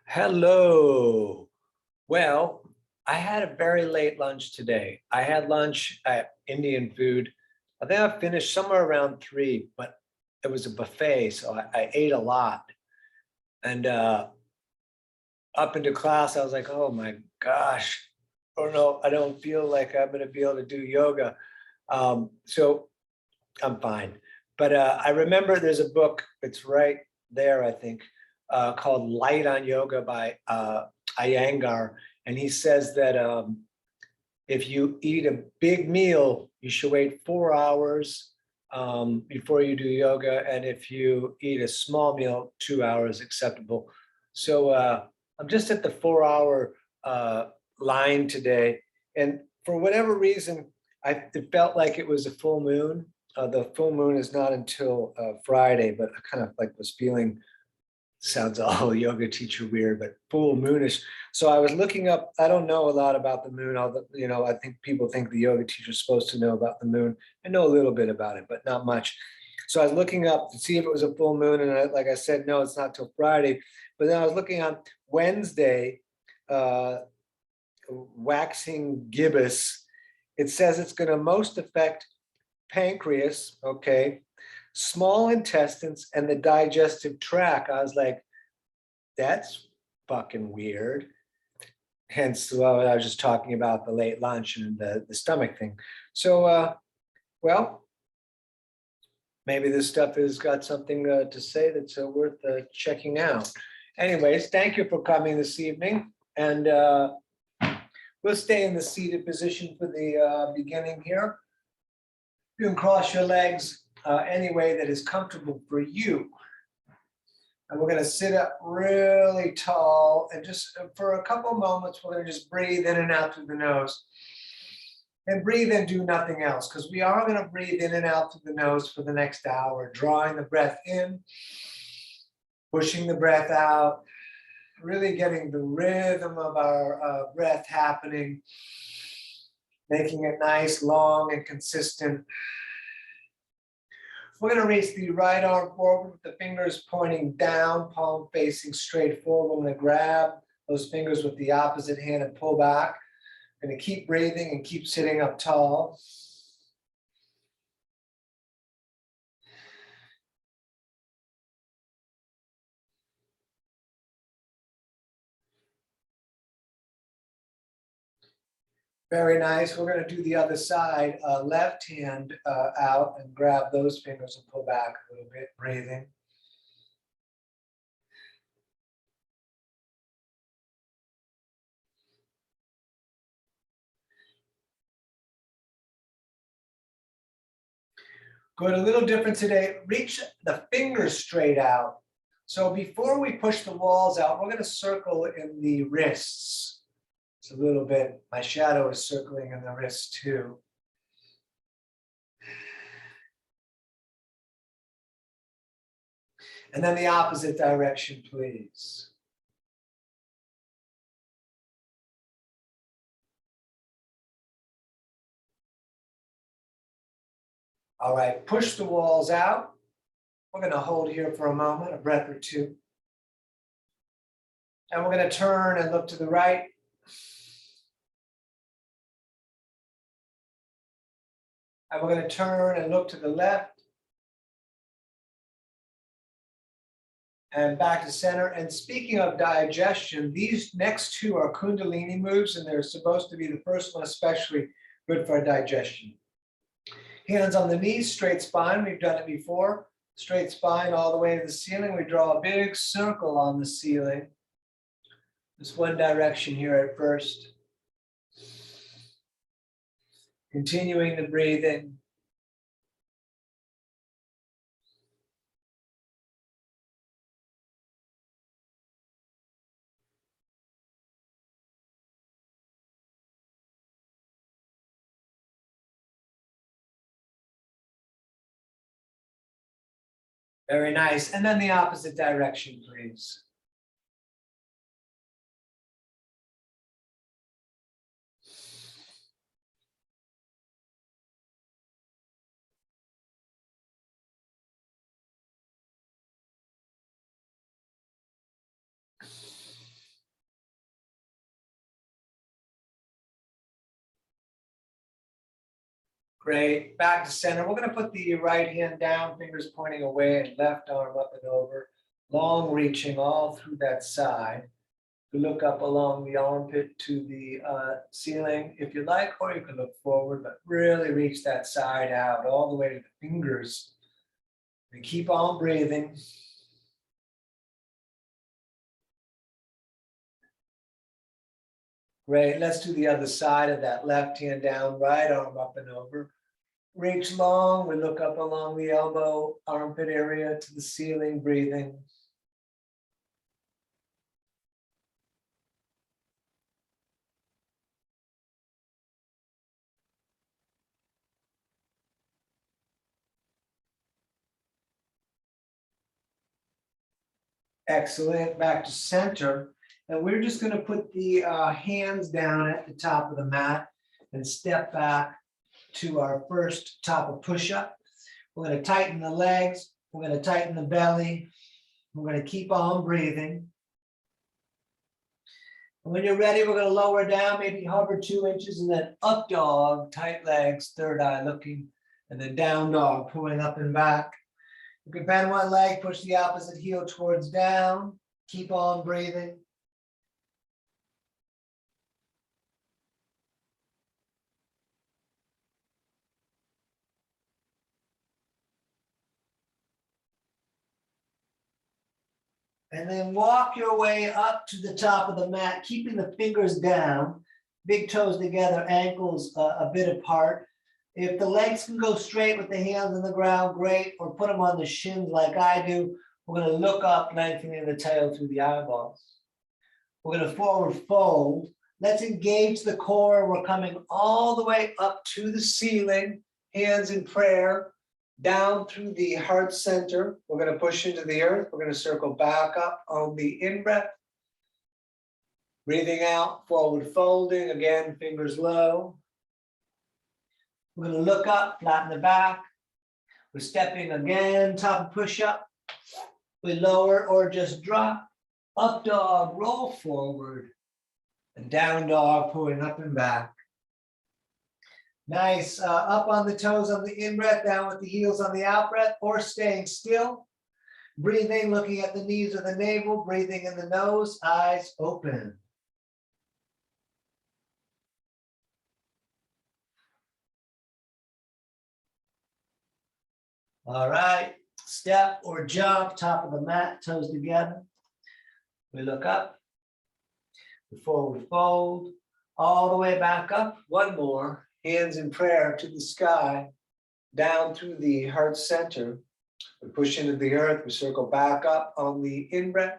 Hello. Well, I had a very late lunch today. I had lunch at Indian food. I think I finished somewhere around 3, but it was a buffet, so I ate a lot. And up into class, I was like, oh my gosh, oh no, I don't feel like I'm going to be able to do yoga. So I'm fine. But I remember there's a book, it's right there, I think, called Light on Yoga by Iyengar. And he says that if you eat a big meal, you should wait 4 hours before you do yoga. And if you eat a small meal, 2 hours acceptable. So I'm just at the 4 hour line today. And for whatever reason, it felt like it was a full moon. The full moon is not until Friday, but I kind of like was feeling, sounds all yoga teacher weird, but full moonish. So I was looking up, I don't know a lot about the moon, although, I think people think the yoga teacher is supposed to know about the moon. I know a little bit about it, but not much. So I was looking up to see if it was a full moon. And like I said, no, it's not till Friday. But then I was looking on Wednesday, waxing gibbous. It says it's going to most affect pancreas, okay, small intestines, and the digestive tract. I was like, that's fucking weird. Hence, well, I was just talking about the late lunch and the stomach thing. So, well, maybe this stuff has got something to say that's worth checking out. Anyways, thank you for coming this evening. And we'll stay in the seated position for the beginning here. You can cross your legs any way that is comfortable for you. And we're going to sit up really tall, and just for a couple moments, we're going to just breathe in and out through the nose. And breathe and do nothing else, because we are going to breathe in and out through the nose for the next hour, drawing the breath in, pushing the breath out, really getting the rhythm of our breath happening, making it nice, long, and consistent. We're going to reach the right arm forward with the fingers pointing down, palm facing straight forward. We're going to grab those fingers with the opposite hand and pull back. We're going to keep breathing and keep sitting up tall. Very nice. We're going to do the other side, left hand out and grab those fingers and pull back a little bit, breathing. Good, a little different today. Reach the fingers straight out. So before we push the walls out, we're going to circle in the wrists. It's a little bit, my shadow is circling in the wrist too. And then the opposite direction, please. All right, push the walls out. We're going to hold here for a moment, a breath or two. And we're going to turn and look to the right. And we're going to turn and look to the left. And back to center. And speaking of digestion, these next two are Kundalini moves, and they're supposed to be the first one especially good for digestion. Hands on the knees, straight spine. We've done it before. Straight spine all the way to the ceiling. We draw a big circle on the ceiling. Just one direction here at first. Continuing to breathe in. Very nice. And then the opposite direction, please. Great, back to center. We're gonna put the right hand down, fingers pointing away, and left arm up and over. Long reaching all through that side. You look up along the armpit to the ceiling if you like, or you can look forward, but really reach that side out all the way to the fingers. And keep on breathing. Great, let's do the other side of that. Left hand down, right arm up and over. Reach long, we look up along the elbow, armpit area to the ceiling, breathing. Excellent, back to center. And we're just gonna put the hands down at the top of the mat and step back to our first top of push-up. We're gonna tighten the legs, we're gonna tighten the belly. We're gonna keep on breathing. And when you're ready, we're gonna lower down, maybe hover 2 inches, and then up dog, tight legs, third eye looking, and then down dog, pulling up and back. You can bend one leg, push the opposite heel towards down, keep on breathing. And then walk your way up to the top of the mat, keeping the fingers down, big toes together, ankles a bit apart. If the legs can go straight with the hands on the ground, great, or put them on the shins like I do. We're gonna look up, lengthening the tail through the eyeballs. We're gonna forward fold. Let's engage the core. We're coming all the way up to the ceiling, hands in prayer. Down through the heart center. We're going to push into the earth. We're going to circle back up on the in-breath. Breathing out, forward folding. Again, fingers low. We're going to look up, flatten the back. We're stepping again, top of push-up. We lower or just drop. Up dog, roll forward. And down dog, pulling up and back. Nice, up on the toes on the in-breath, down with the heels on the out-breath, or staying still. Breathing, looking at the knees or the navel, breathing in the nose, eyes open. All right, step or jump, top of the mat, toes together. We look up, we forward fold, all the way back up, one more. Hands in prayer to the sky, down through the heart center. We push into the earth, we circle back up on the in-breath.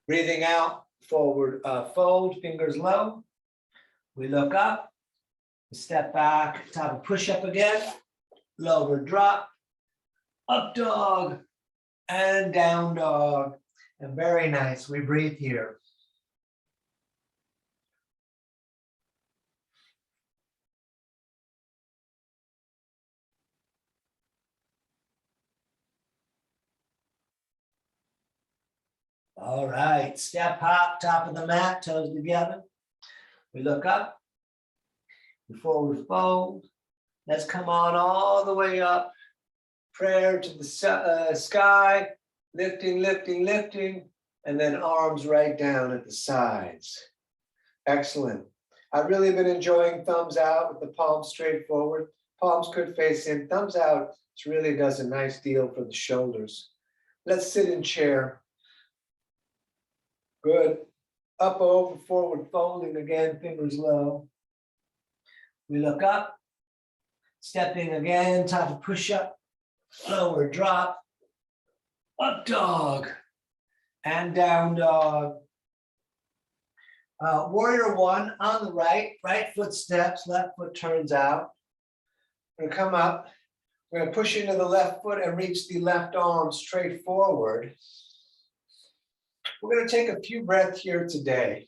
Breathing out, forward fold, fingers low. We look up, we step back, top of push-up again, lower drop, up dog, and down dog. And very nice, we breathe here. All right, step hop, top of the mat, toes together. We look up, we forward fold. Let's come on all the way up. Prayer to the sky, lifting, lifting, lifting, and then arms right down at the sides. Excellent. I've really been enjoying thumbs out with the palms straight forward. Palms could face in, thumbs out. This really does a nice deal for the shoulders. Let's sit in chair. Good. Up, over, forward, folding again, fingers low. We look up, stepping again, top of push-up, lower drop, up dog, and down dog. Warrior one on the right, right foot steps, left foot turns out. We're gonna come up, we're gonna push into the left foot and reach the left arm straight forward. We're going to take a few breaths here today.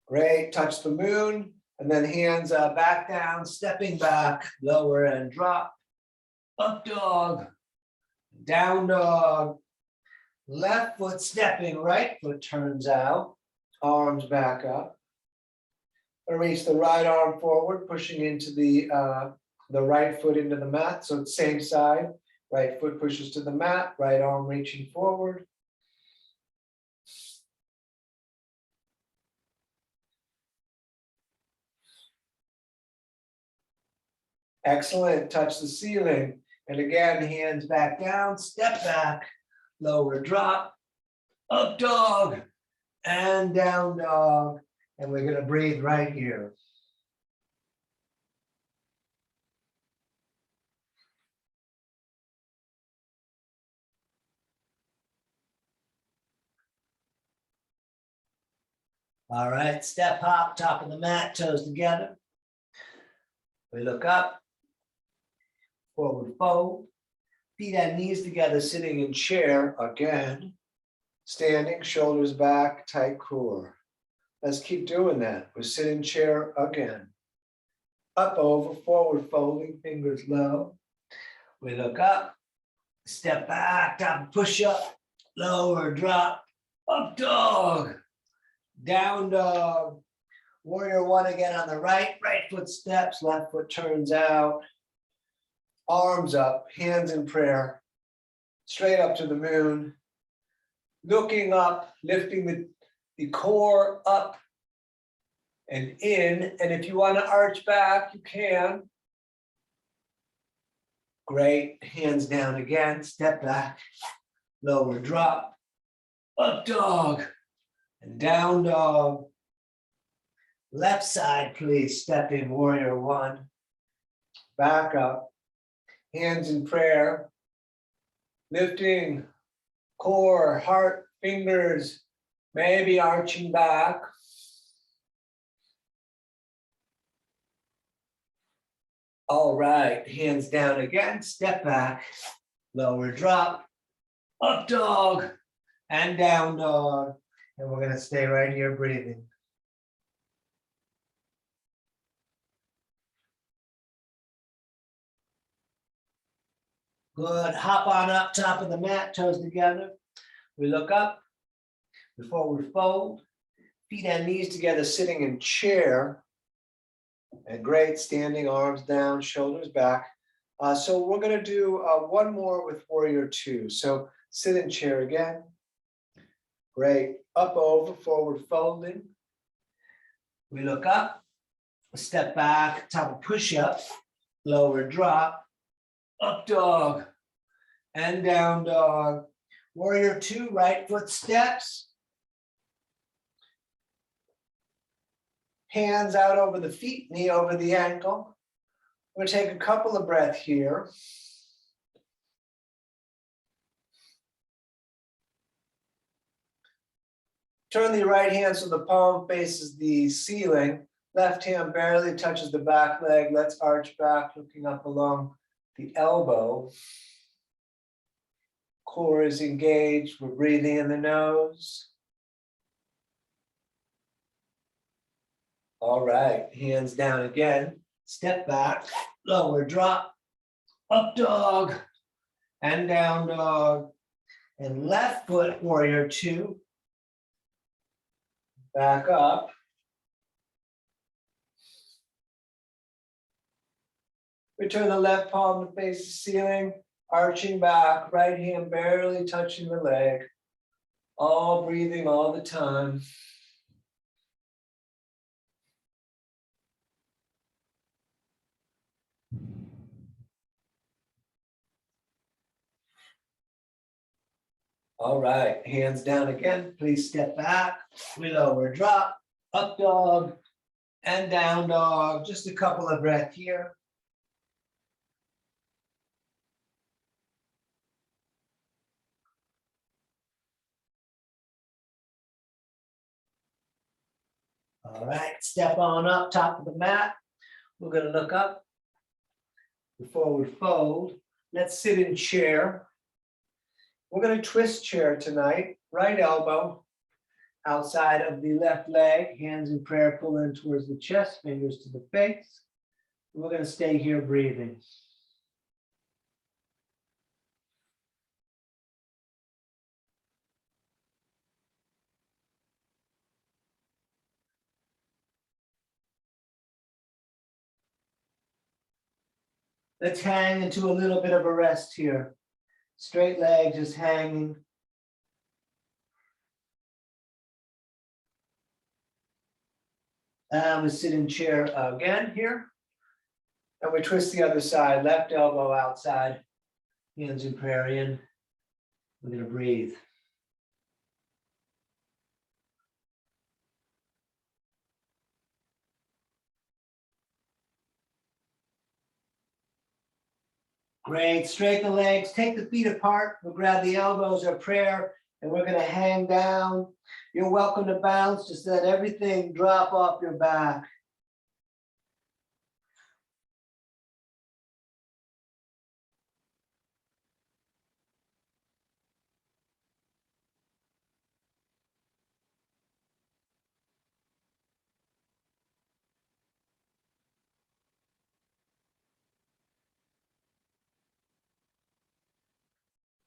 Great, touch the moon, and then hands back down, stepping back, lower and drop, up dog, down dog. Left foot stepping, right foot turns out, arms back up. Reach the right arm forward, pushing into the right foot into the mat. So it's same side, right foot pushes to the mat, right arm reaching forward. Excellent, touch the ceiling. And again, hands back down, step back, lower drop, up dog, and down dog. And we're gonna breathe right here. All right, step hop, top of the mat, toes together. We look up, forward fold, feet and knees together, sitting in chair again. Standing, shoulders back, tight core. Let's keep doing that. We're sitting chair again. Up, over, forward folding, fingers low. We look up, step back, top push up, lower drop, up dog, down dog. Warrior one again on the right, right foot steps, left foot turns out. Arms up, hands in prayer, straight up to the moon. Looking up, lifting the core up and in. And if you want to arch back, you can. Great, hands down again, step back, lower drop, up dog, and down dog. Left side, please, step in, warrior one. Back up, hands in prayer, lifting core, heart, fingers, maybe arching back. All right, hands down again, step back, lower drop, up dog, and down dog. And we're gonna stay right here breathing. Good, hop on up, top of the mat, toes together. We look up, we forward fold, feet and knees together, sitting in chair. And great, standing, arms down, shoulders back. So we're gonna do one more with warrior two. So sit in chair again. Great, up, over, forward folding. We look up, step back, top of push up, lower drop, up dog, and down dog. Warrior two, right foot steps. Hands out over the feet, knee over the ankle. We're gonna take a couple of breaths here. Turn the right hand so the palm faces the ceiling. Left hand barely touches the back leg. Let's arch back, looking up along the elbow. Core is engaged. We're breathing in the nose. All right, hands down again. Step back, lower drop, up dog, and down dog. And left foot, warrior two. Back up. We turn the left palm to face the ceiling, arching back, right hand barely touching the leg. All breathing all the time. All right, hands down again. Please step back. We lower drop, up dog, and down dog. Just a couple of breaths here. All right, step on up, top of the mat. We're gonna look up, forward fold. Let's sit in chair. We're gonna twist chair tonight. Right elbow outside of the left leg, hands in prayer, pull in towards the chest, fingers to the face. We're gonna stay here breathing. Let's hang into a little bit of a rest here. Straight leg just hanging. We sit in chair again here. And we twist the other side, left elbow outside, hands in prayer in. We're going to breathe. Great, straighten the legs, take the feet apart, we'll grab the elbows or prayer, and we're gonna hang down. You're welcome to bounce, just let everything drop off your back.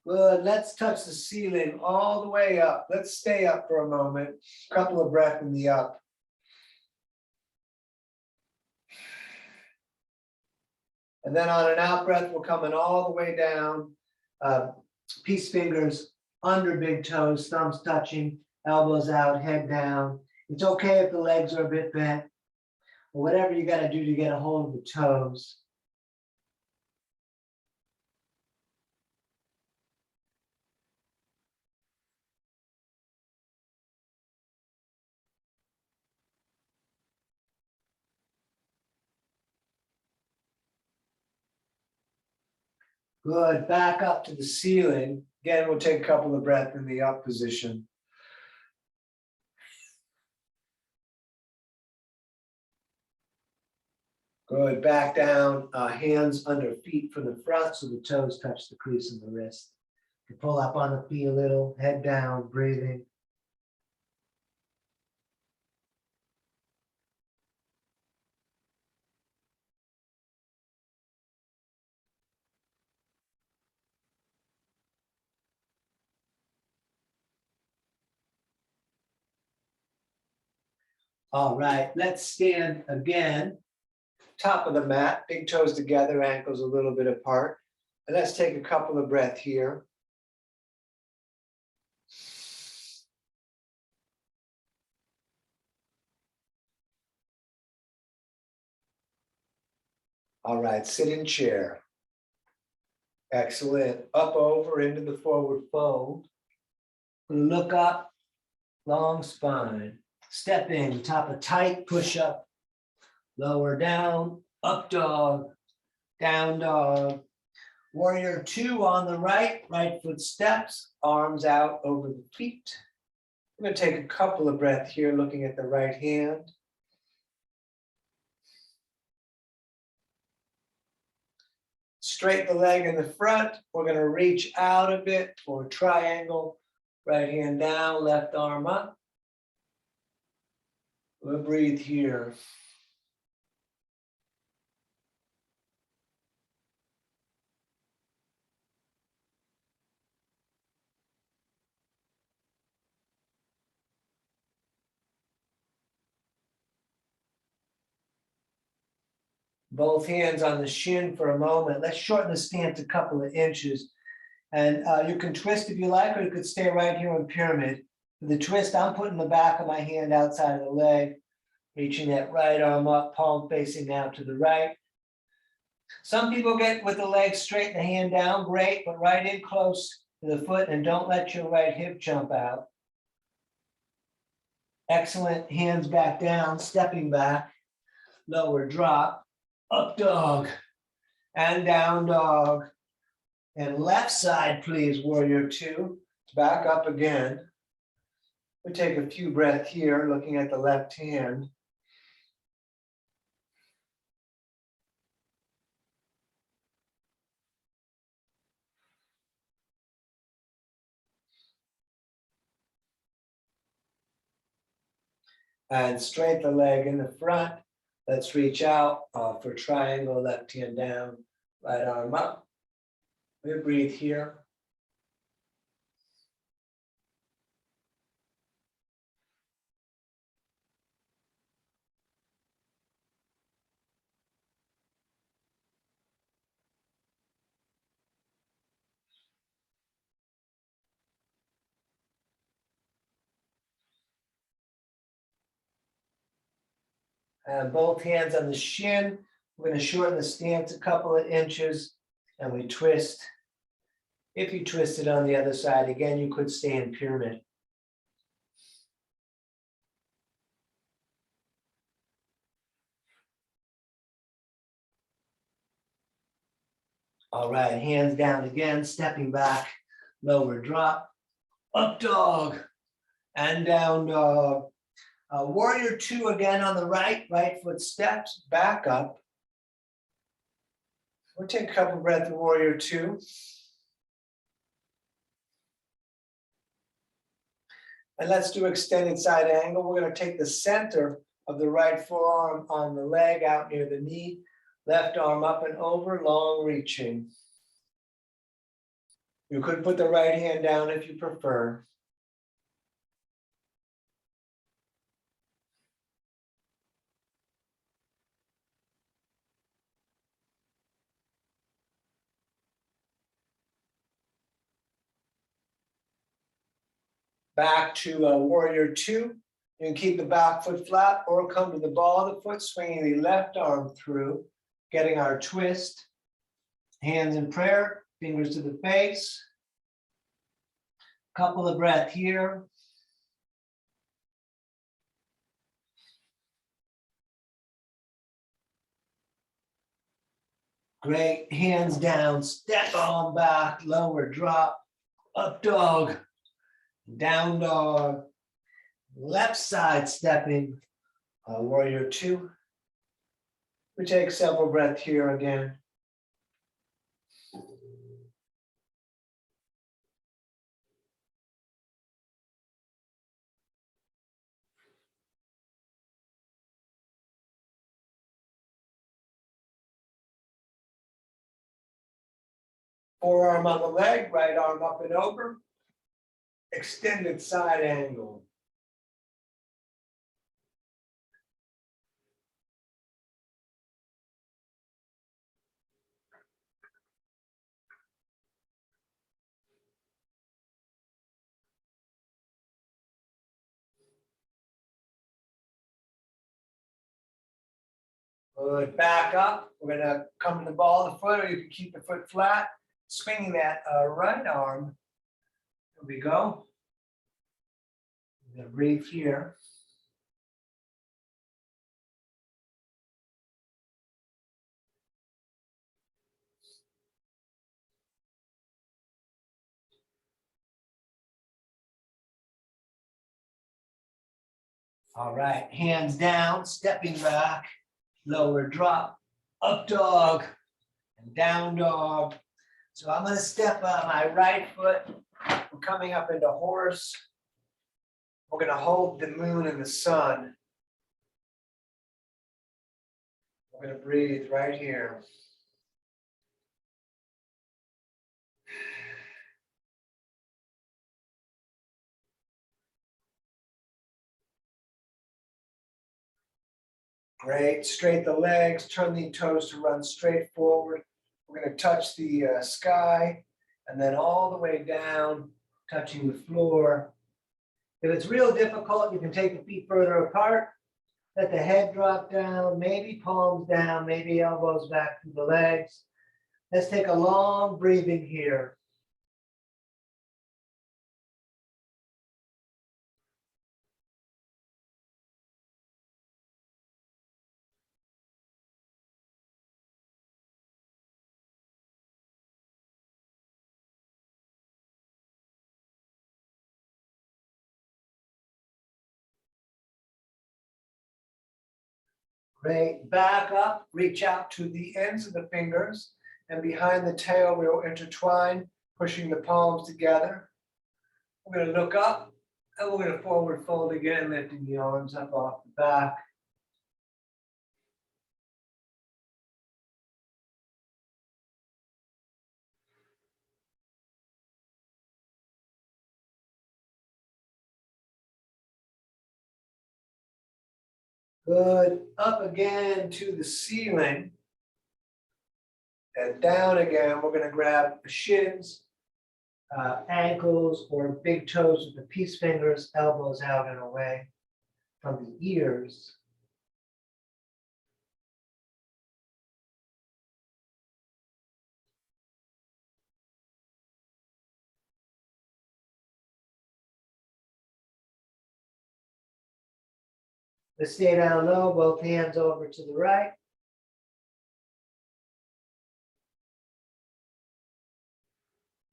Good, let's touch the ceiling all the way up. Let's stay up for a moment. Couple of breaths in the up. And then on an out breath, we're coming all the way down. Peace fingers under big toes, thumbs touching, elbows out, head down. It's okay if the legs are a bit bent, or whatever you gotta do to get a hold of the toes. Good, back up to the ceiling. Again, we'll take a couple of breaths in the up position. Good, back down, hands under feet from the front so the toes touch the crease of the wrist. You pull up on the feet a little, head down, breathing. All right, let's stand again. Top of the mat, big toes together, ankles a little bit apart. And let's take a couple of breaths here. All right, sit in chair. Excellent. Up over into the forward fold. Look up, long spine. Step in, top a tight push up. Lower down, up dog, down dog. Warrior two on the right, right foot steps, arms out over the feet. I'm going to take a couple of breaths here, looking at the right hand. Straighten the leg in the front. We're going to reach out a bit for a triangle. Right hand down, left arm up. We'll breathe here. Both hands on the shin for a moment. Let's shorten the stance a couple of inches. And you can twist if you like, or you could stay right here in pyramid. For the twist, I'm putting the back of my hand outside of the leg, reaching that right arm up, palm facing out to the right. Some people get with the legs straight and the hand down, great, but right in close to the foot and don't let your right hip jump out. Excellent, hands back down, stepping back, lower drop, up dog, and down dog. And left side, please, warrior two. Back up again. We take a few breaths here, looking at the left hand. And straighten the leg in the front. Let's reach out for triangle, left hand down, right arm up. We breathe here. Both hands on the shin. We're going to shorten the stance a couple of inches and we twist. If you twist it on the other side, again, you could stay in pyramid. All right, hands down again, stepping back, lower drop, up dog, and down dog. Warrior two again on the right, right foot steps, back up. We'll take a couple breaths of warrior two. And let's do extended side angle. We're going to take the center of the right forearm on the leg out near the knee, left arm up and over, long reaching. You could put the right hand down if you prefer. Back to warrior two. You can keep the back foot flat or come to the ball of the foot, swinging the left arm through, getting our twist. Hands in prayer, fingers to the face. Couple of breaths here. Great, hands down, step on back, lower drop, up dog, down dog, left side stepping, warrior two. We take several breaths here again. Forearm on the leg, right arm up and over. Extended side angle. Good, back up. We're gonna come to the ball of the foot, or you can keep the foot flat, swinging that right arm. Here we go. We're gonna breathe here. All right, hands down, stepping back, lower drop, up dog, and down dog. So I'm gonna step on my right foot. I'm coming up into horse. We're gonna hold the moon and the sun. We're gonna breathe right here. Great, straight the legs, turn the toes to run straight forward. We're gonna touch the sky and then all the way down, touching the floor. If it's real difficult, you can take the feet further apart, let the head drop down, maybe palms down, maybe elbows back through the legs. Let's take a long breathing here. Great, back up, reach out to the ends of the fingers, and behind the tail we'll intertwine, pushing the palms together. We're gonna look up, and we're gonna forward fold again, lifting the arms up off the back. Good, up again to the ceiling. And down again, we're gonna grab the shins, ankles, or big toes with the peace fingers, elbows out and away from the ears. Let's stay down low, both hands over to the right.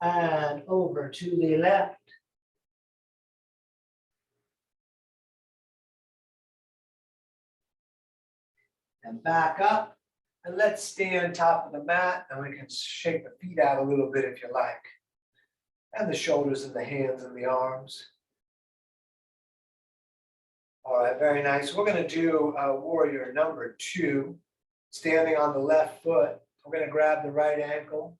And over to the left. And back up. And let's stay on top of the mat, and we can shake the feet out a little bit if you like. And the shoulders and the hands and the arms. All right, very nice. We're going to do warrior number 2. Standing on the left foot. We're going to grab the right ankle.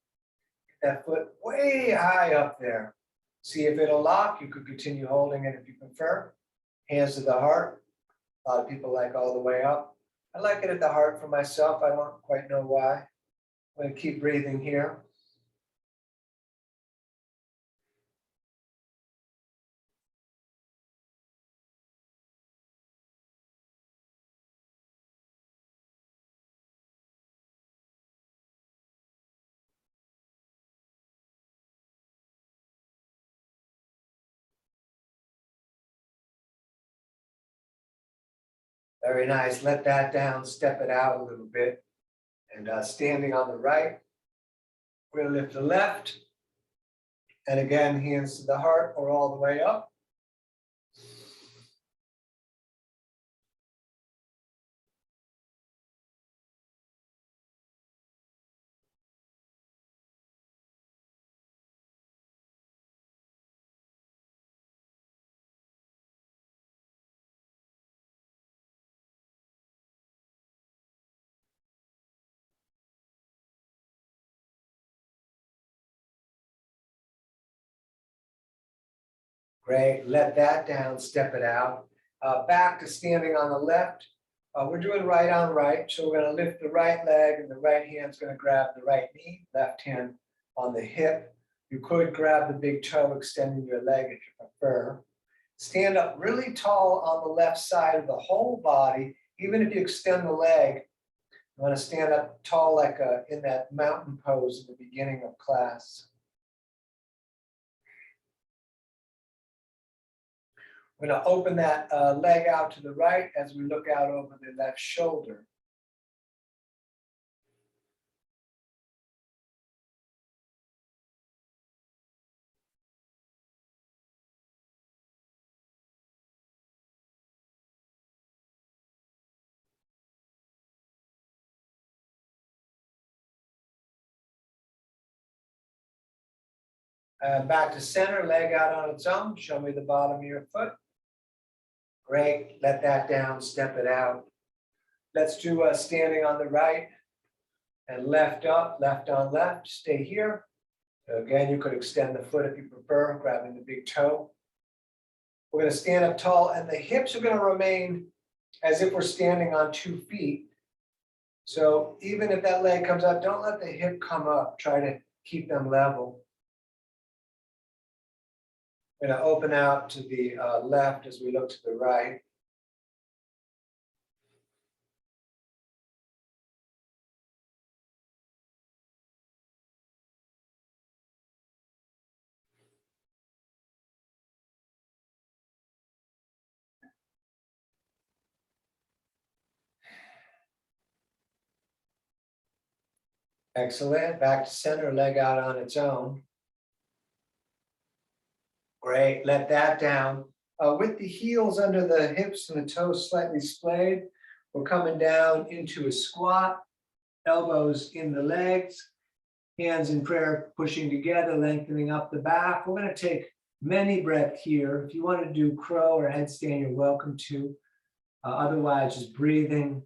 That foot way high up there. See if it'll lock. You could continue holding it if you prefer. Hands to the heart. A lot of people like all the way up. I like it at the heart for myself. I don't quite know why. I'm going to keep breathing here. Very nice. Let that down, step it out a little bit. And standing on the right, we're going to lift the left. And again, hands to the heart or all the way up. Great, let that down, step it out. Back to standing on the left. We're doing right on right, so we're going to lift the right leg and the right hand's going to grab the right knee, left hand on the hip. You could grab the big toe, extending your leg if you prefer. Stand up really tall on the left side of the whole body. Even if you extend the leg, you want to stand up tall like in that mountain pose at the beginning of class. We're going to open that leg out to the right as we look out over the left shoulder. Back to center, leg out on its own. Show me the bottom of your foot. Great, let that down, step it out. Let's do standing on the right and left up, left on left, stay here. Again, you could extend the foot if you prefer, grabbing the big toe. We're going to stand up tall and the hips are going to remain as if we're standing on 2 feet. So even if that leg comes up, don't let the hip come up, try to keep them level. We're going to open out to the left as we look to the right. Excellent. Back to center, leg out on its own. Great. Let that down. With the heels under the hips and the toes slightly splayed, we're coming down into a squat, elbows in the legs, hands in prayer pushing together, lengthening up the back. We're going to take many breaths here. If you want to do crow or headstand, you're welcome to. Otherwise, just breathing.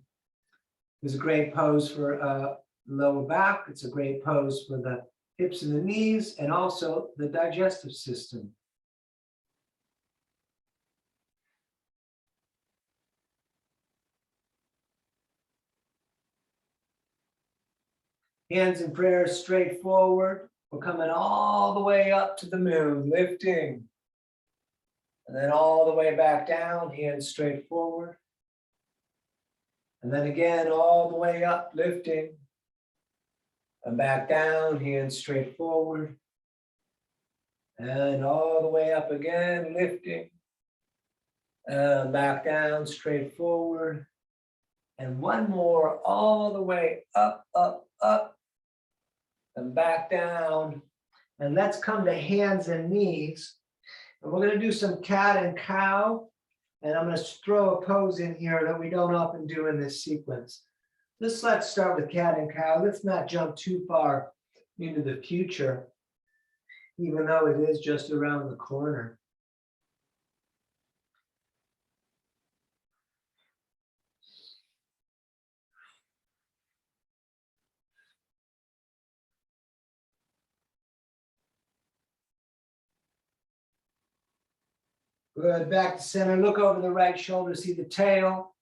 It's a great pose for lower back. It's a great pose for the hips and the knees, and also the digestive system. Hands in prayer straight forward. We're coming all the way up to the moon, lifting. And then all the way back down, hands straight forward. And then again, all the way up, lifting. And back down, hands straight forward. And all the way up again, lifting. Back down, straight forward. And one more all the way up, up, up. And back down. And let's come to hands and knees. And we're gonna do some cat and cow. And I'm gonna throw a pose in here that we don't often do in this sequence. Let's start with cat and cow. Let's not jump too far into the future, even though it is just around the corner. Good, back to center, look over the right shoulder, see the tail,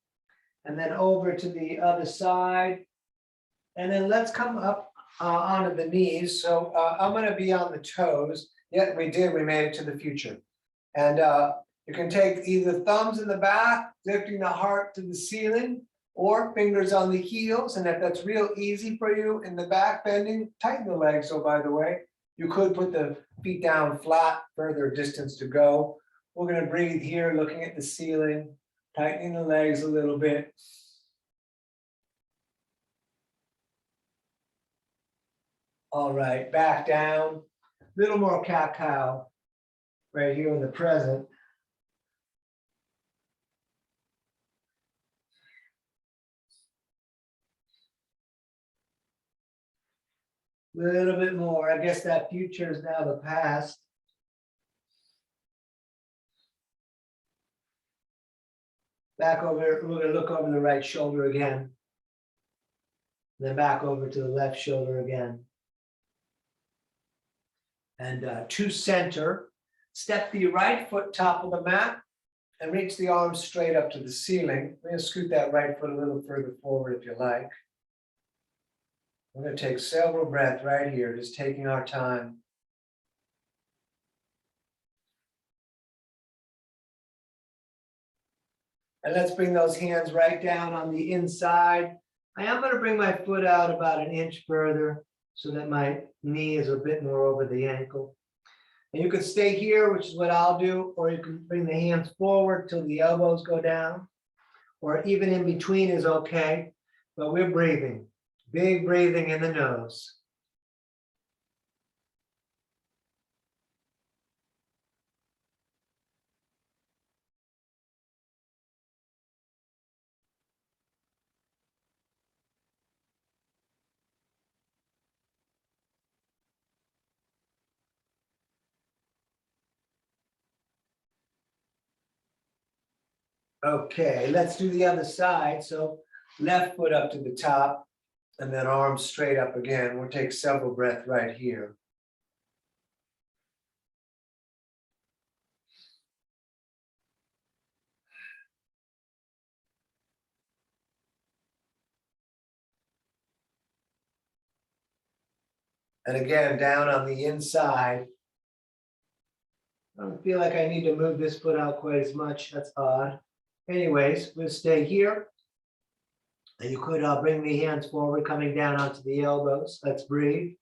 and then over to the other side. And then let's come up onto the knees. So I'm gonna be on the toes. Yeah, we made it to the future. And you can take either thumbs in the back, lifting the heart to the ceiling, or fingers on the heels. And if that's real easy for you in the back bending, tighten the legs. So by the way, you could put the feet down flat, further distance to go. We're gonna breathe here, looking at the ceiling, tightening the legs a little bit. All right, back down, little more cat-cow right here in the present. Little bit more, I guess that future is now the past. Back over, we're gonna look over the right shoulder again. Then back over to the left shoulder again. And to center, step the right foot top of the mat and reach the arms straight up to the ceiling. We're gonna scoot that right foot a little further forward if you like. We're gonna take several breaths right here, just taking our time. And let's bring those hands right down on the inside. I am going to bring my foot out about an inch further so that my knee is a bit more over the ankle. And you can stay here, which is what I'll do, or you can bring the hands forward till the elbows go down, or even in between is okay, but we're breathing, big breathing in the nose. Okay, let's do the other side. So left foot up to the top and then arms straight up again. We'll take several breaths right here. And again, down on the inside. I don't feel like I need to move this foot out quite as much. That's odd. Anyways, we'll stay here. And you could bring the hands forward, coming down onto the elbows. Let's breathe.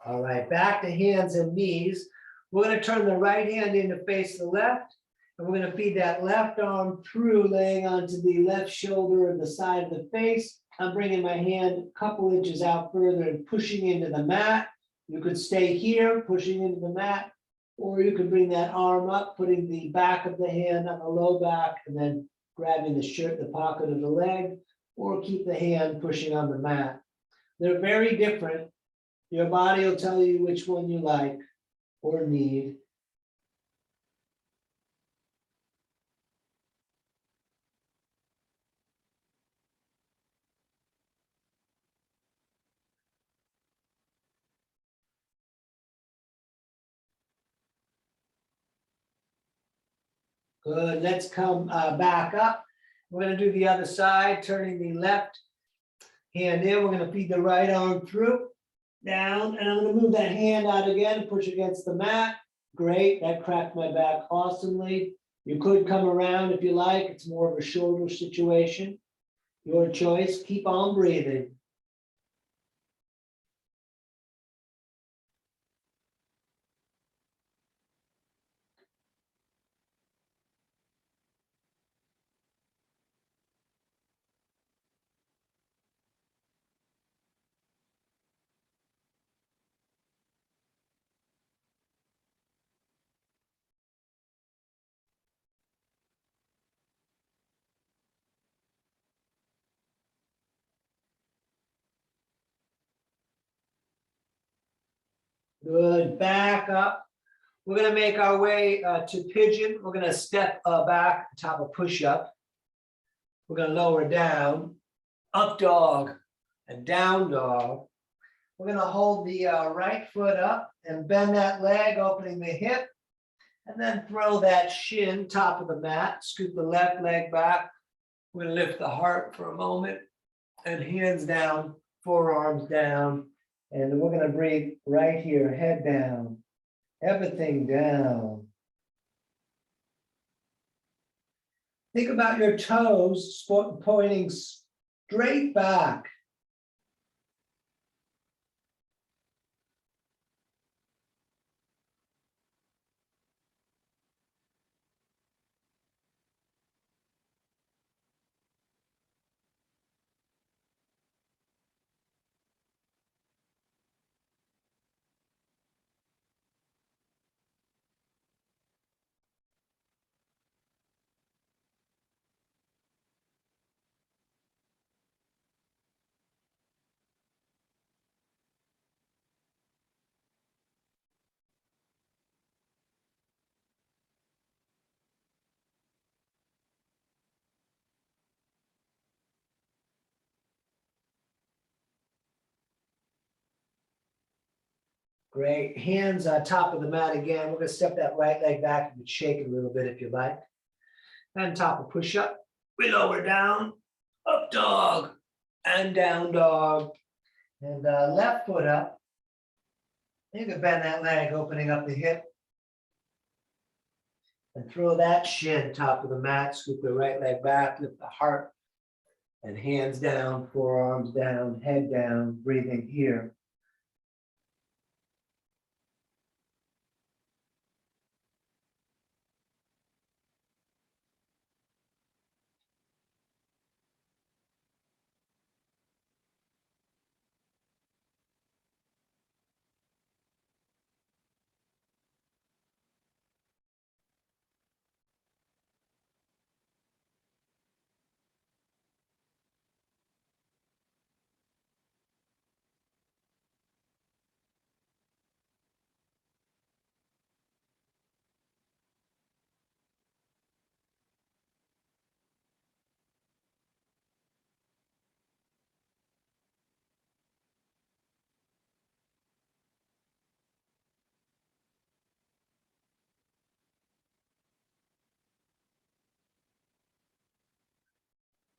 All right, back to hands and knees. We're going to turn the right hand in to face the left. And we're going to feed that left arm through, laying onto the left shoulder and the side of the face. I'm bringing my hand a couple inches out further and pushing into the mat. You could stay here, pushing into the mat, or you could bring that arm up, putting the back of the hand on the low back, and then grabbing the shirt, the pocket of the leg, or keep the hand pushing on the mat. They're very different. Your body will tell you which one you like or need. Good, let's come back up. We're gonna do the other side, turning the left hand in. We're gonna feed the right arm through, down, and I'm gonna move that hand out again, push against the mat. Great, that cracked my back awesomely. You could come around if you like, it's more of a shoulder situation. Your choice, keep on breathing. Good, back up. We're gonna make our way to pigeon. We're gonna step back, top of push-up. We're gonna lower down, up dog, and down dog. We're gonna hold the right foot up and bend that leg, opening the hip. And then throw that shin, top of the mat, scoot the left leg back. We're gonna lift the heart for a moment and hands down, forearms down. And we're gonna breathe right here, head down, everything down. Think about your toes pointing straight back. Great, hands on top of the mat again. We're gonna step that right leg back and shake it a little bit if you like. And top of push-up, we lower down, up dog, and down dog. And left foot up. You can bend that leg, opening up the hip. And throw that shin top of the mat, scoop the right leg back, lift the heart. And hands down, forearms down, head down, breathing here.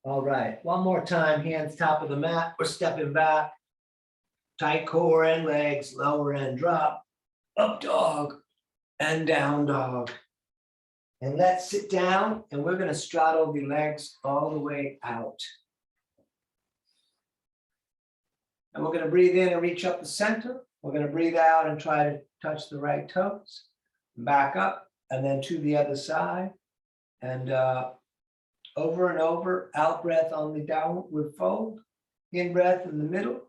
All right, one more time, hands top of the mat. We're stepping back. Tight core and legs, lower and drop. Up dog and down dog. And let's sit down and we're gonna straddle the legs all the way out. And we're gonna breathe in and reach up the center. We're gonna breathe out and try to touch the right toes. Back up and then to the other side. And over and over, out breath on the downward fold. In breath in the middle.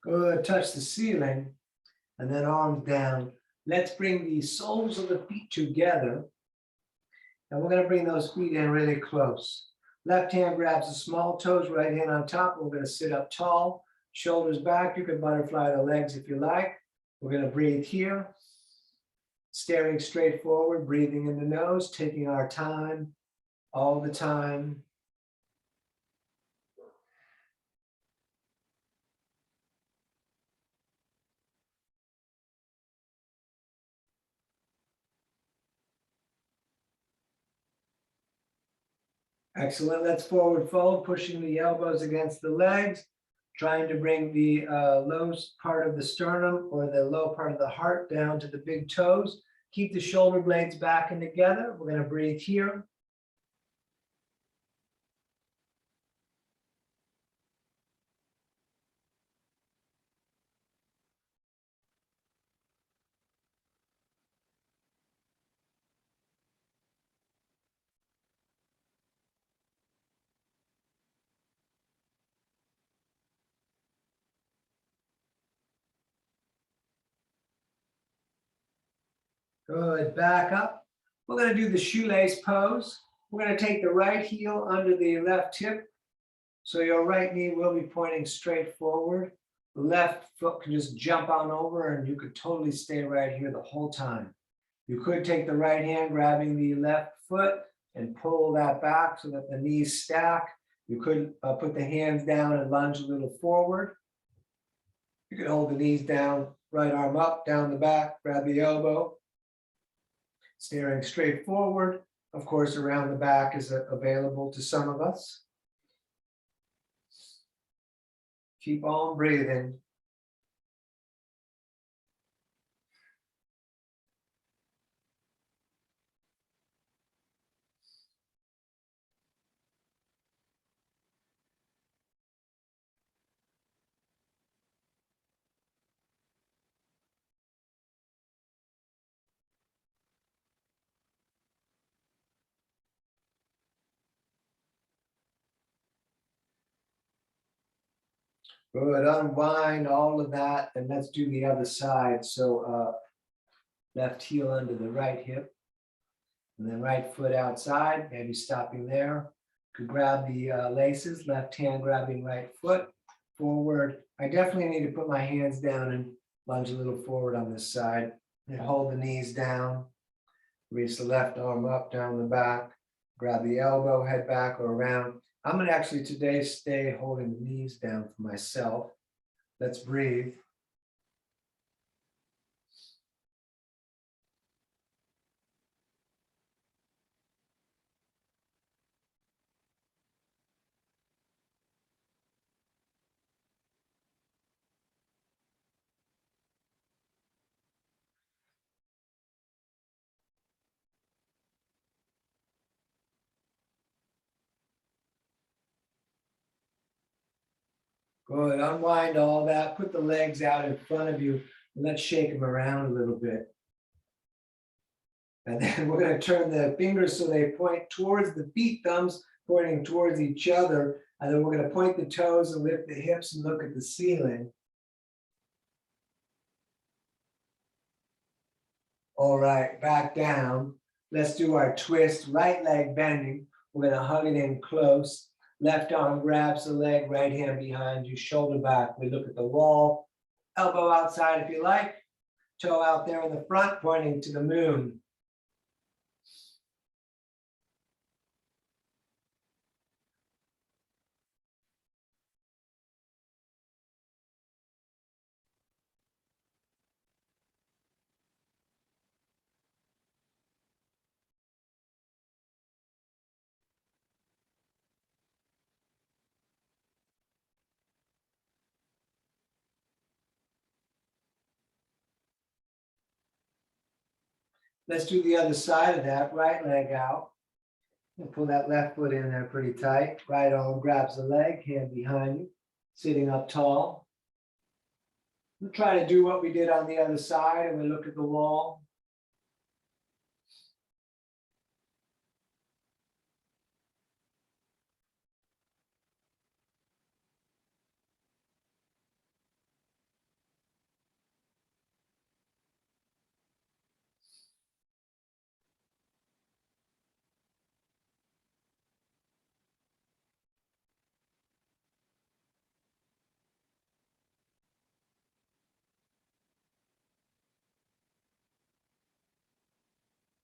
Good, touch the ceiling and then arms down. Let's bring the soles of the feet together And we're gonna bring those feet in really close. Left hand grabs the small toes, right hand on top. We're gonna sit up tall, shoulders back. You can butterfly the legs if you like. We're gonna breathe here. Staring straight forward, breathing in the nose, taking our time all the time. Excellent. Let's forward fold, pushing the elbows against the legs, trying to bring the low part of the sternum or the low part of the heart down to the big toes. Keep the shoulder blades back and together. We're going to breathe here. Good. Back up. We're going to do the shoelace pose. We're going to take the right heel under the left hip. So your right knee will be pointing straight forward. The left foot can just jump on over and you could totally stay right here the whole time. You could take the right hand grabbing the left foot and pull that back so that the knees stack. You could put the hands down and lunge a little forward. You can hold the knees down, right arm up, down the back, grab the elbow. Staring straight forward. Of course, around the back is available to some of us. Keep on breathing. Good, unwind all of that, and let's do the other side. So left heel under the right hip, and then right foot outside, maybe stopping there. Could grab the laces, left hand grabbing right foot, forward. I definitely need to put my hands down and lunge a little forward on this side, and hold the knees down. Reach the left arm up, down the back, grab the elbow, head back or around. I'm gonna actually today stay holding the knees down for myself. Let's breathe. Good, unwind all that, put the legs out in front of you, and let's shake them around a little bit. And then we're gonna turn the fingers so they point towards the feet, thumbs pointing towards each other. And then we're gonna point the toes and lift the hips and look at the ceiling. All right, back down. Let's do our twist, right leg bending. We're gonna hug it in close. Left arm grabs the leg, right hand behind you, shoulder back. We look at the wall, elbow outside if you like, toe out there in the front, pointing to the moon. Let's do the other side of that, right leg out. And pull that left foot in there pretty tight. Right arm grabs the leg, hand behind you, sitting up tall. We'll try to do what we did on the other side, and we look at the wall.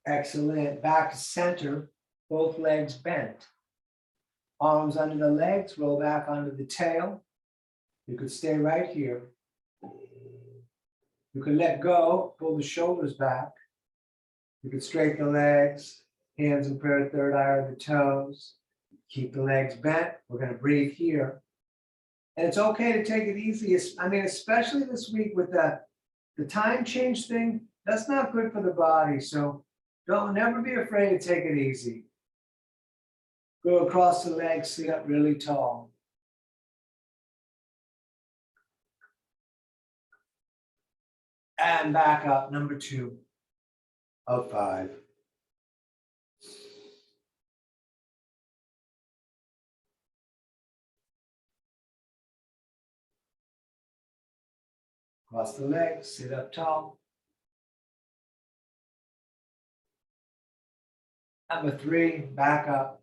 Excellent. Back to center, both legs bent. Arms under the legs, roll back onto the tail. You could stay right here. You can let go, pull the shoulders back. You can straighten the legs, hands in prayer, third eye or the toes. Keep the legs bent. We're going to breathe here. And it's okay to take it easy. I mean, especially this week with the time change thing, that's not good for the body. So don't never be afraid to take it easy. Go across the legs, sit up really tall. And back up, number 2 of 5. Cross the legs, sit up tall. Number 3, back up.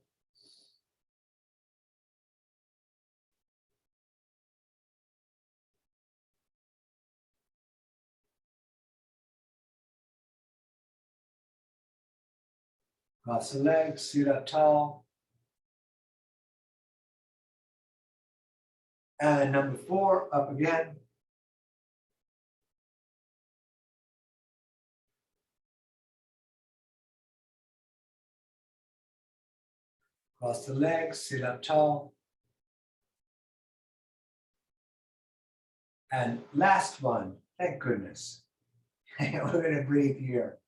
Cross the legs, sit up tall. And number 4, up again. Cross the legs, sit up tall. And last one, thank goodness. We're going to breathe here.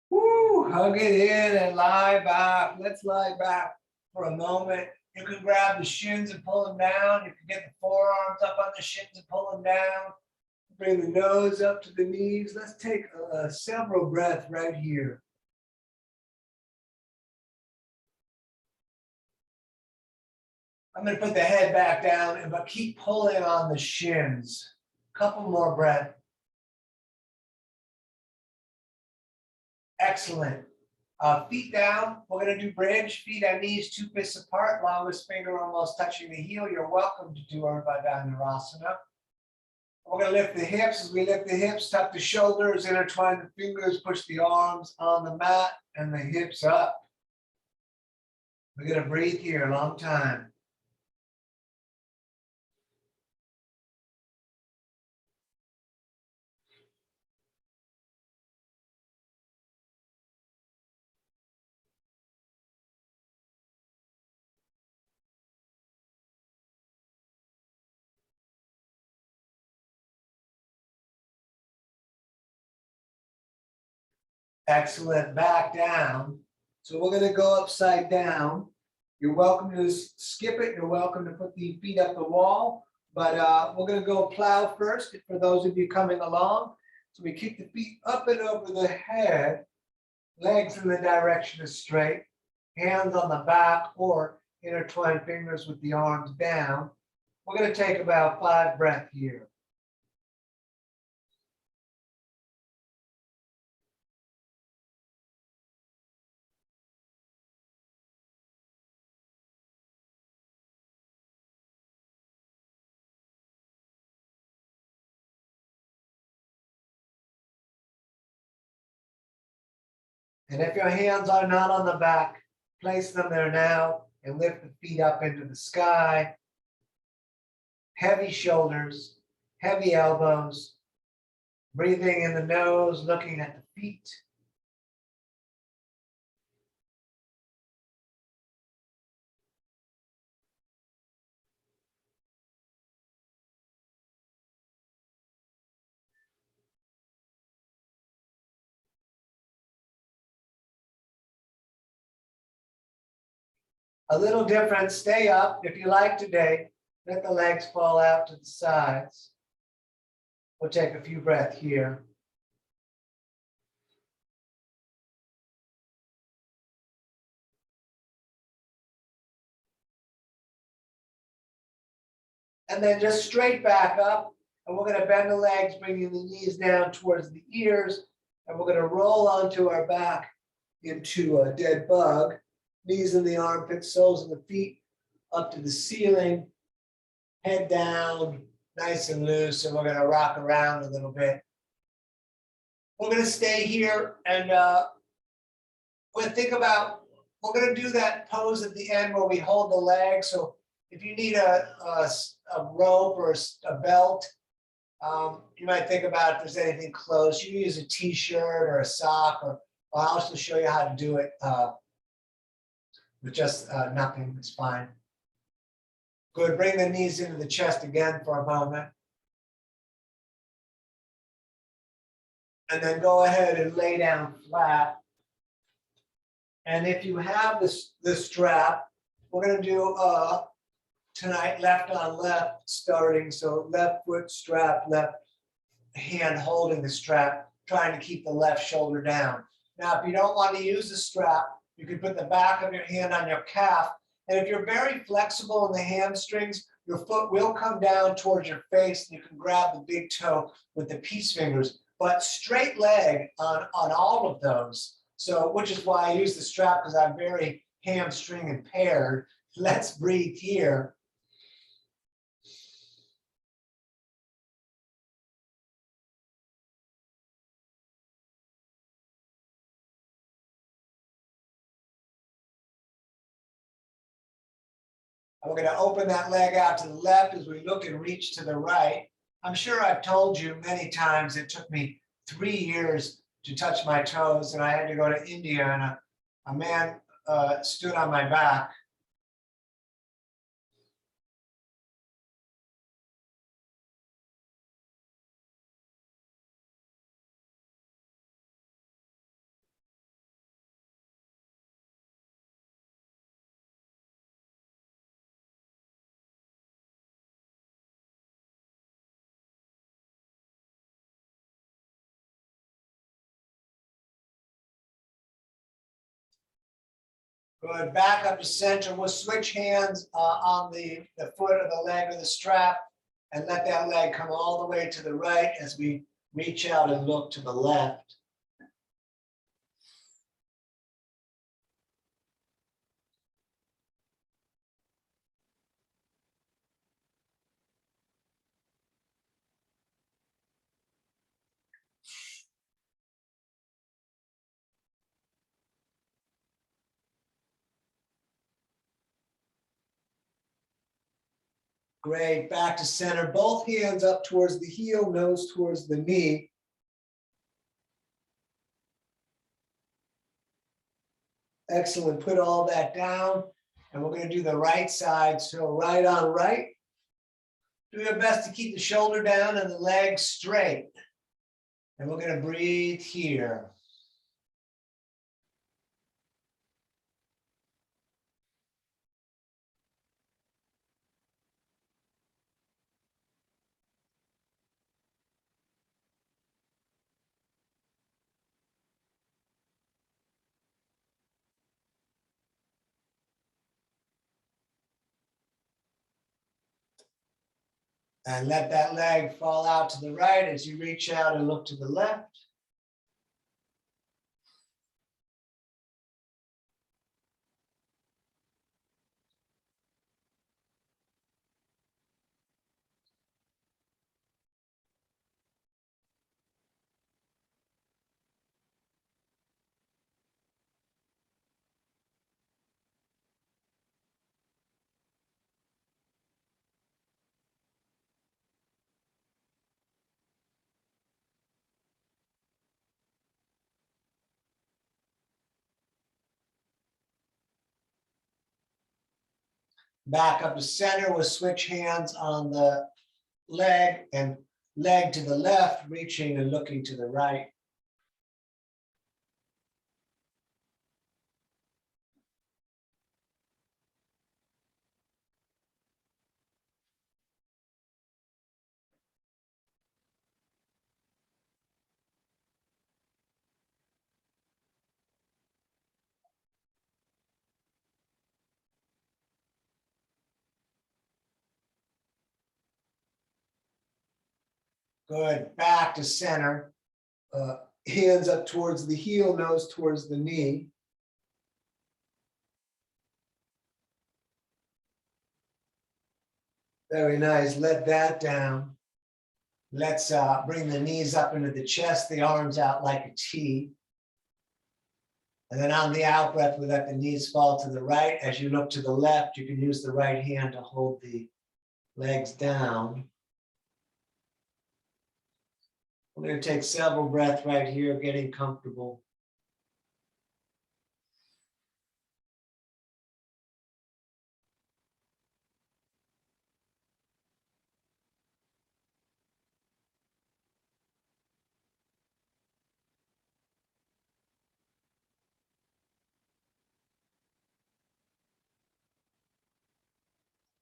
Woo, hug it in and lie back. Let's lie back for a moment. You can grab the shins and pull them down. You can get the forearms up on the shins and pull them down. Bring the nose up to the knees. Let's take several breaths right here. I'm going to put the head back down, but keep pulling on the shins. Couple more breaths. Excellent. Feet down. We're going to do bridge. Feet on knees, 2 fists apart. Longest finger almost touching the heel. You're welcome to do Urdhva Dhanurasana. We're going to lift the hips. As we lift the hips, tuck the shoulders, intertwine the fingers, push the arms on the mat and the hips up. We're going to breathe here a long time. Excellent. Back down. So we're going to go upside down. You're welcome to skip it. You're welcome to put the feet up the wall. But we're going to go plow first for those of you coming along. So we kick the feet up and over the head, legs in the direction of straight, hands on the back or intertwine fingers with the arms down. We're going to take about 5 breaths here. And if your hands are not on the back, place them there now and lift the feet up into the sky. Heavy shoulders, heavy elbows, breathing in the nose, looking at the feet. A little different, stay up if you like today. Let the legs fall out to the sides. We'll take a few breaths here. And then just straight back up. And we're going to bend the legs, bringing the knees down towards the ears. And we're going to roll onto our back into a dead bug. Knees in the armpits, soles in the feet, up to the ceiling. Head down, nice and loose. And we're going to rock around a little bit. We're gonna stay here and we're gonna think about, we're gonna do that pose at the end where we hold the leg. So if you need a rope or a belt, you might think about if there's anything close. You use a t-shirt or a sock, or I'll also show you how to do it with just nothing. It's fine. Good. Bring the knees into the chest again for a moment. And then go ahead and lay down flat. And if you have the strap, we're going to do tonight left on left starting. So left foot strap, left hand holding the strap, trying to keep the left shoulder down. Now, if you don't want to use the strap, you can put the back of your hand on your calf. And if you're very flexible in the hamstrings, your foot will come down towards your face and you can grab the big toe with the peace fingers, but straight leg on all of those. So, which is why I use the strap, because I'm very hamstring impaired. Let's breathe here. And we're going to open that leg out to the left as we look and reach to the right. I'm sure I've told you many times it took me 3 years to touch my toes, and I had to go to India, and a man stood on my back. Good. Back up to center. We'll switch hands on the foot or the leg or the strap, and let that leg come all the way to the right as we reach out and look to the left. Great. Back to center. Both hands up towards the heel, nose towards the knee. Excellent. Put all that down. And we're going to do the right side. So right on right. Do your best to keep the shoulder down and the legs straight. And we're going to breathe here. And let that leg fall out to the right as you reach out and look to the left. Back up to center. We'll switch hands on the leg and leg to the left, reaching and looking to the right. Good. Back to center. Hands up towards the heel, nose towards the knee. Very nice. Let that down. Let's bring the knees up into the chest, the arms out like a T. And then on the out breath, we let the knees fall to the right. As you look to the left, you can use the right hand to hold the legs down. We're going to take several breaths right here, getting comfortable.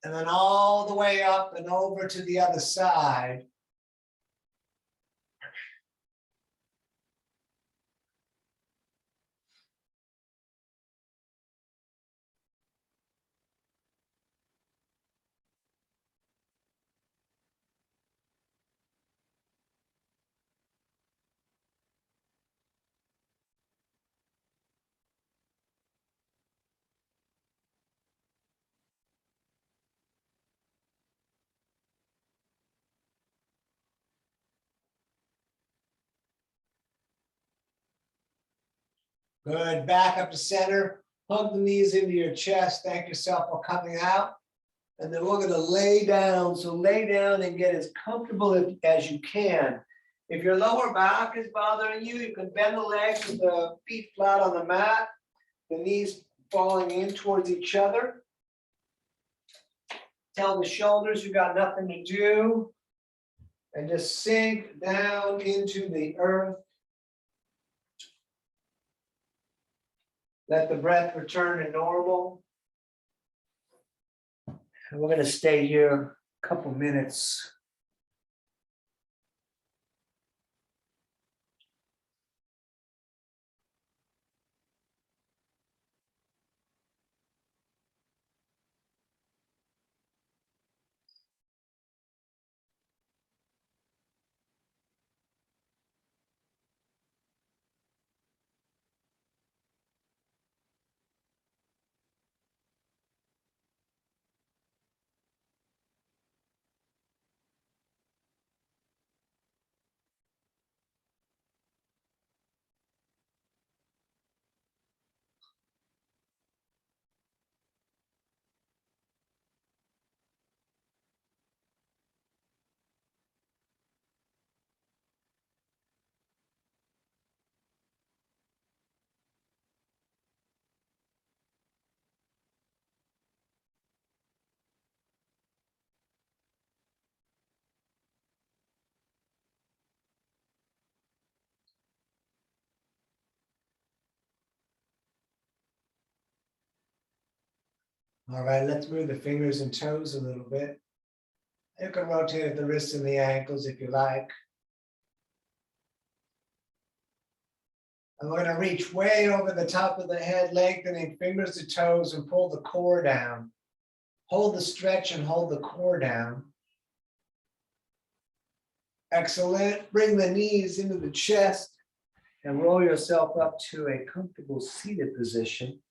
And then all the way up and over to the other side. Good, back up to center, hug the knees into your chest, thank yourself for coming out. And then we're gonna lay down, so lay down and get as comfortable as you can. If your lower back is bothering you, you can bend the legs with the feet flat on the mat, the knees falling in towards each other. Tell the shoulders you got nothing to do. And just sink down into the earth. Let the breath return to normal. And we're going to stay here a couple minutes. All right, let's move the fingers and toes a little bit. You can rotate at the wrists and the ankles if you like. And we're going to reach way over the top of the head, lengthening fingers to toes and pull the core down. Hold the stretch and hold the core down. Excellent. Bring the knees into the chest and roll yourself up to a comfortable seated position.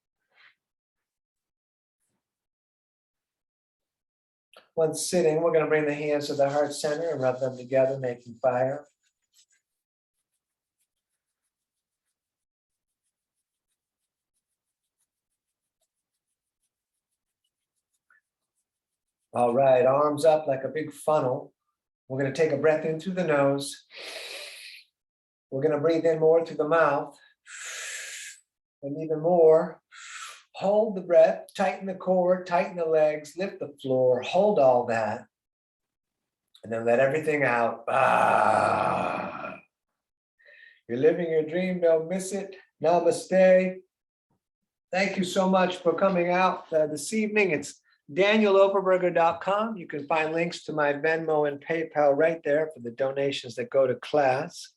Once sitting, we're going to bring the hands to the heart center and rub them together, making fire. All right, arms up like a big funnel. We're going to take a breath in through the nose. We're going to breathe in more through the mouth. And even more. Hold the breath, tighten the core, tighten the legs, lift the floor, hold all that. And then let everything out. Ah. You're living your dream, don't miss it. Namaste. Thank you so much for coming out this evening. It's danieloverberger.com. You can find links to my Venmo and PayPal right there for the donations that go to class.